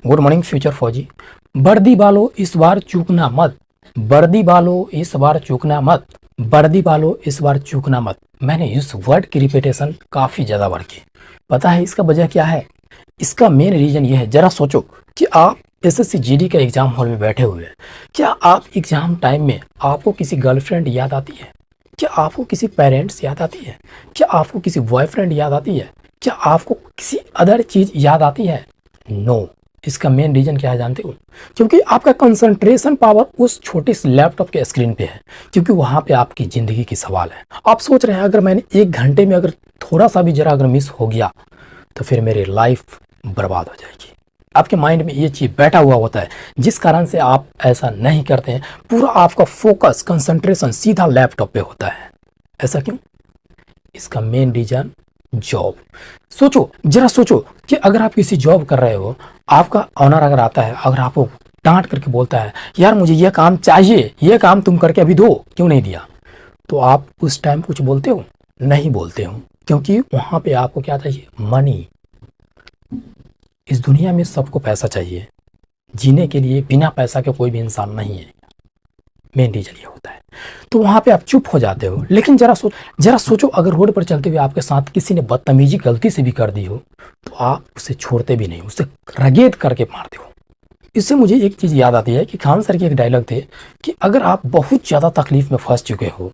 Good morning future फौजी। वर्दी वालों इस बार चूकना मत, वर्दी वालों इस बार चूकना मत, वर्दी वालों इस बार चूकना मत। मैंने इस वर्ड की रिपीटेशन काफ़ी ज़्यादा बढ़ की। पता है इसका वजह क्या है? इसका मेन रीज़न ये है, ज़रा सोचो कि आप एसएससी जीडी के एग्ज़ाम हॉल में बैठे हुए हैं। क्या आप एग्ज़ाम टाइम में आपको किसी गर्लफ्रेंड याद आती है? क्या आपको किसी पेरेंट्स याद आती है? क्या आपको किसी बॉयफ्रेंड याद आती है? क्या आपको किसी अदर चीज़ याद आती है? नो। इसका मेन रीज़न क्या है जानते हो? क्योंकि आपका कंसंट्रेशन पावर उस छोटे से लैपटॉप के स्क्रीन पे है, क्योंकि वहाँ पे आपकी ज़िंदगी की सवाल है। आप सोच रहे हैं अगर मैंने 1 घंटे में अगर थोड़ा सा भी ज़रा अगर मिस हो गया तो फिर मेरी लाइफ बर्बाद हो जाएगी। आपके माइंड में ये चीज़ बैठा हुआ होता है, जिस कारण से आप ऐसा नहीं करते हैं। पूरा आपका फोकस कंसंट्रेशन सीधा लैपटॉप पे होता है। ऐसा क्यों? इसका मेन रीज़न जॉब। सोचो, जरा सोचो कि अगर आप किसी जॉब कर रहे हो, आपका ऑनर अगर आता है, अगर आपको डांट करके बोलता है यार मुझे ये काम चाहिए, ये काम तुम करके अभी दो, क्यों नहीं दिया? तो आप उस टाइम कुछ बोलते हो? नहीं बोलते हो, क्योंकि वहाँ पे आपको क्या चाहिए? मनी। इस दुनिया में सबको पैसा चाहिए, जीने के लिए बिना पैसा के कोई भी इंसान नहीं है। मेन रीजन ये होता है। तो वहाँ पे आप चुप हो जाते हो। लेकिन जरा सोचो अगर रोड पर चलते हुए आपके साथ किसी ने बदतमीजी गलती से भी कर दी हो, तो आप उसे छोड़ते भी नहीं, उसे रगेद करके मारते हो। इससे मुझे एक चीज़ याद आती है कि खान सर के एक डायलॉग थे कि अगर आप बहुत ज़्यादा तकलीफ में फंस चुके हो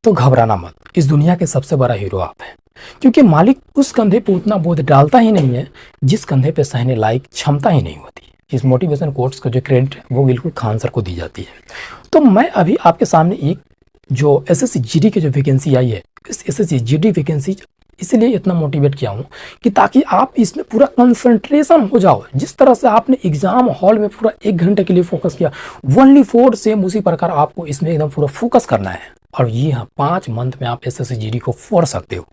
तो घबराना मत, इस दुनिया के सबसे बड़ा हीरो आप हैं। क्योंकि मालिक उस कंधे पे उतना बोझ डालता ही नहीं है जिस कंधे पे सहने लायक क्षमता ही नहीं होती। इस मोटिवेशन कोट्स का जो क्रेडिट वो बिल्कुल खान सर को दी जाती है। तो मैं अभी आपके सामने एक जो एसएससी जीडी की जो वैकेंसी आई है, इस एसएससी जीडी वैकेंसी इसलिए इतना मोटिवेट किया हूँ कि ताकि आप इसमें पूरा कंसंट्रेशन हो जाओ। जिस तरह से आपने एग्जाम हॉल में पूरा 1 घंटे के लिए फोकस किया, ओनली फॉर सेम उसी प्रकार आपको इसमें एकदम पूरा फोकस करना है। और ये 5 मंथ में आप एसएससी जीडी को फोड़ सकते हो।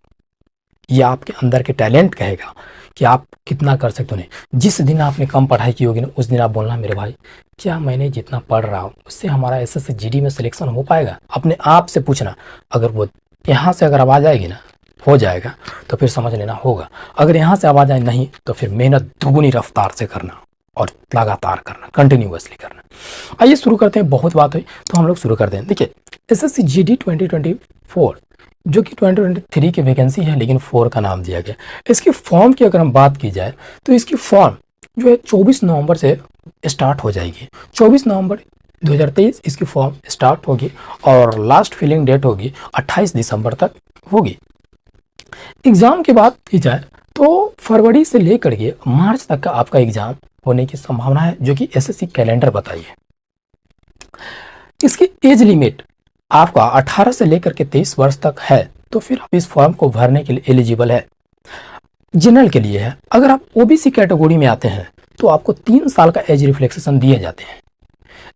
ये आपके अंदर के टैलेंट कहेगा कि आप कितना कर सकते हो। नहीं, जिस दिन आपने कम पढ़ाई की होगी ना, उस दिन आप बोलना मेरे भाई क्या मैंने जितना पढ़ रहा हूँ उससे हमारा एसएससी जीडी में सिलेक्शन हो पाएगा? अपने आप से पूछना। अगर वो यहाँ से अगर आवाज़ आएगी ना, हो जाएगा, तो फिर समझ लेना होगा। अगर यहाँ से आवाज़ आए नहीं, तो फिर मेहनत दुगुनी रफ्तार से करना और लगातार करना, कंटिन्यूअसली करना। आइए शुरू करते हैं। बहुत बात हुई तो हम लोग शुरू करते हैं। देखिए, एसएससी जीडी 2024 जो कि 2023 की वैकेंसी है, लेकिन 4 का नाम दिया गया। इसकी फॉर्म की अगर हम बात की जाए तो इसकी फॉर्म जो है 24 नवंबर से स्टार्ट हो जाएगी। 24 नवंबर 2023 इसकी फॉर्म स्टार्ट होगी और लास्ट फिलिंग डेट होगी 28 दिसंबर तक होगी। एग्ज़ाम की बात की जाए तो फरवरी से लेकर के मार्च तक का आपका एग्ज़ाम होने की संभावना है, जो कि एसएससी कैलेंडर बताइए। इसकी एज लिमिट आपका 18 से लेकर के 23 वर्ष तक है, तो फिर आप इस फॉर्म को भरने के लिए एलिजिबल है। जनरल के लिए है। अगर आप ओबीसी कैटेगरी में आते हैं तो आपको 3 साल का एज रिफ्लेक्सेशन दिए जाते हैं।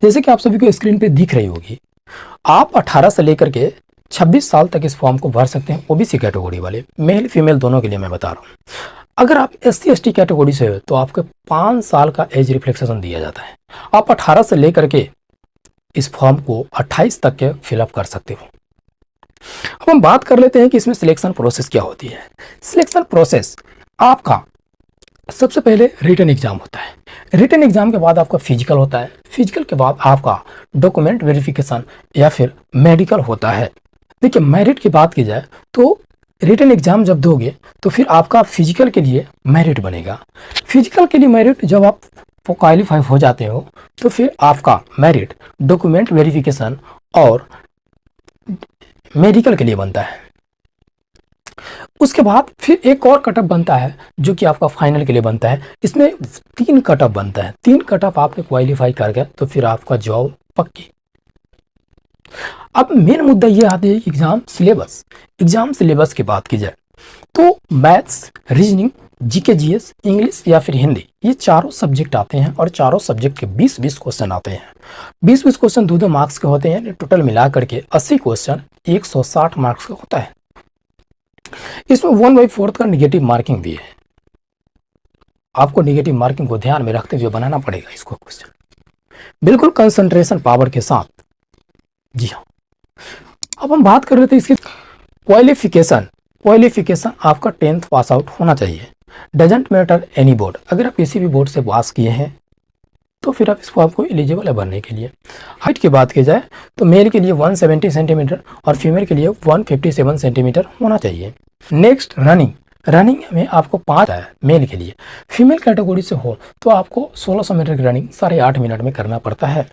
जैसे कि आप सभी को स्क्रीन पे दिख रही होगी, आप 18 से लेकर के 26 साल तक इस फॉर्म को भर सकते हैं। ओबीसी कैटेगरी वाले, मेल फीमेल दोनों के लिए मैं बता रहा हूँ। अगर आप एससी एसटी कैटेगरी से हो तो आपको 5 साल का एज रिफ्लेक्सेशन दिया जाता है। आप 18 से लेकर के इस फॉर्म को 28 तक के फिलअप कर सकते हो। अब हम बात कर लेते हैं कि इसमें सिलेक्शन प्रोसेस क्या होती है। सिलेक्शन प्रोसेस आपका सबसे पहले रिटन एग्जाम होता है। रिटन एग्जाम के बाद आपका फिजिकल होता है। फिजिकल के बाद आपका डॉक्यूमेंट वेरिफिकेशन या फिर मेडिकल होता है। देखिए, मेरिट की बात की जाए तो रिटन एग्जाम जब दोगे तो फिर आपका फिजिकल के लिए मेरिट बनेगा। फिजिकल के लिए मेरिट जब आप क्वालिफाई हो जाते हो तो फिर आपका मेरिट डॉक्यूमेंट वेरिफिकेशन और मेडिकल के लिए बनता है। उसके बाद फिर एक और कटअप बनता है जो कि आपका फाइनल के लिए बनता है। इसमें 3 कटअप बनता है। 3 कटअप आपने क्वालिफाई कर गया तो फिर आपका जॉब पक्की। अब मेन मुद्दा ये आता है एग्जाम सिलेबस। एग्जाम सिलेबस की बात की जाए तो maths, reasoning, GK GS, English या फिर हिंदी, ये चारों सब्जेक्ट आते हैं और चारों सब्जेक्ट के 20-20 क्वेश्चन आते हैं। 20-20 क्वेश्चन 2-2 मार्क्स के होते हैं। टोटल मिला करके 80 क्वेश्चन 160 मार्क्स का होता है। इसमें 1/4 का निगेटिव मार्किंग भी है। आपको निगेटिव मार्किंग को ध्यान में रखते हुए बनाना पड़ेगा इसको क्वेश्चन, बिल्कुल कंसंट्रेशन पावर के साथ। जी हाँ, अब हम बात कर रहे थे इसके क्वालिफिकेशन। क्वालिफिकेशन आपका 10th पास आउट होना चाहिए। डजेंट मैटर एनी बोर्ड, अगर आप किसी भी बोर्ड से पास किए हैं तो फिर आप इसको आपको एलिजिबल है भरने के लिए। हाइट की बात की जाए तो मेल के लिए 170 सेंटीमीटर और फीमेल के लिए 157 सेंटीमीटर होना चाहिए। नेक्स्ट रनिंग, रनिंग में आपको 5 है मेल के लिए। फीमेल कैटेगरी से हो तो आपको 1600 मीटर की रनिंग 8.5 मिनट में करना पड़ता है।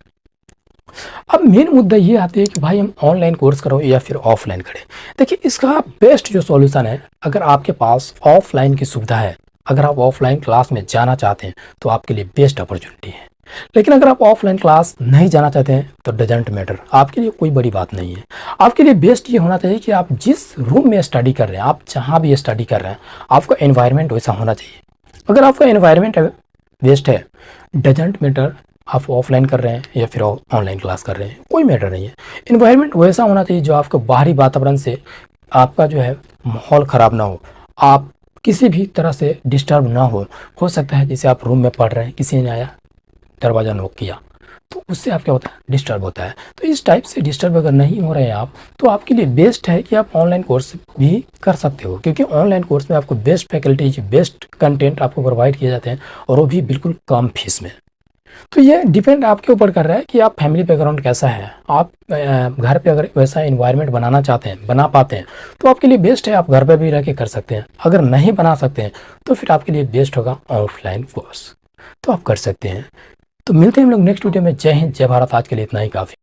अब मेन मुद्दा ये आती है कि भाई हम ऑनलाइन कोर्स करो या फिर ऑफलाइन करें। देखिए इसका बेस्ट जो सॉल्यूशन है, अगर आपके पास ऑफलाइन की सुविधा है, अगर आप ऑफलाइन क्लास में जाना चाहते हैं तो आपके लिए बेस्ट अपॉर्चुनिटी है। लेकिन अगर आप ऑफलाइन क्लास नहीं जाना चाहते हैं तो डजेंट मैटर, आपके लिए कोई बड़ी बात नहीं है। आपके लिए बेस्ट ये होना चाहिए कि आप जिस रूम में स्टडी कर रहे हैं, आप जहाँ भी स्टडी कर रहे हैं, आपका एनवायरनमेंट वैसा होना चाहिए। अगर आपका एनवायरनमेंट बेस्ट है, डजेंट मैटर आप ऑफलाइन कर रहे हैं या फिर ऑनलाइन क्लास कर रहे हैं, कोई मैटर नहीं है। एनवायरनमेंट वैसा होना चाहिए जो आपको बाहरी वातावरण से आपका जो है माहौल ख़राब ना हो, आप किसी भी तरह से डिस्टर्ब ना हो सकता है जैसे आप रूम में पढ़ रहे हैं, किसी ने आया दरवाज़ा नॉक किया तो उससे आप क्या होता है, डिस्टर्ब होता है। तो इस टाइप से डिस्टर्ब अगर नहीं हो रहे हैं आप, तो आपके लिए बेस्ट है कि आप ऑनलाइन कोर्स भी कर सकते हो, क्योंकि ऑनलाइन कोर्स में आपको बेस्ट फैकल्टीज, बेस्ट कंटेंट आपको प्रोवाइड किए जाते हैं और वो भी बिल्कुल कम फीस में। तो ये डिपेंड आपके ऊपर कर रहा है कि आप फैमिली बैकग्राउंड कैसा है। आप घर पे अगर वैसा इन्वायरमेंट बनाना चाहते हैं, बना पाते हैं, तो आपके लिए बेस्ट है आप घर पे भी रह के कर सकते हैं। अगर नहीं बना सकते हैं तो फिर आपके लिए बेस्ट होगा ऑफलाइन कोर्स, तो आप कर सकते हैं। तो मिलते हैं हम लोग नेक्स्ट वीडियो में। जय हिंद, जय भारत। आज के लिए इतना ही काफ़ी।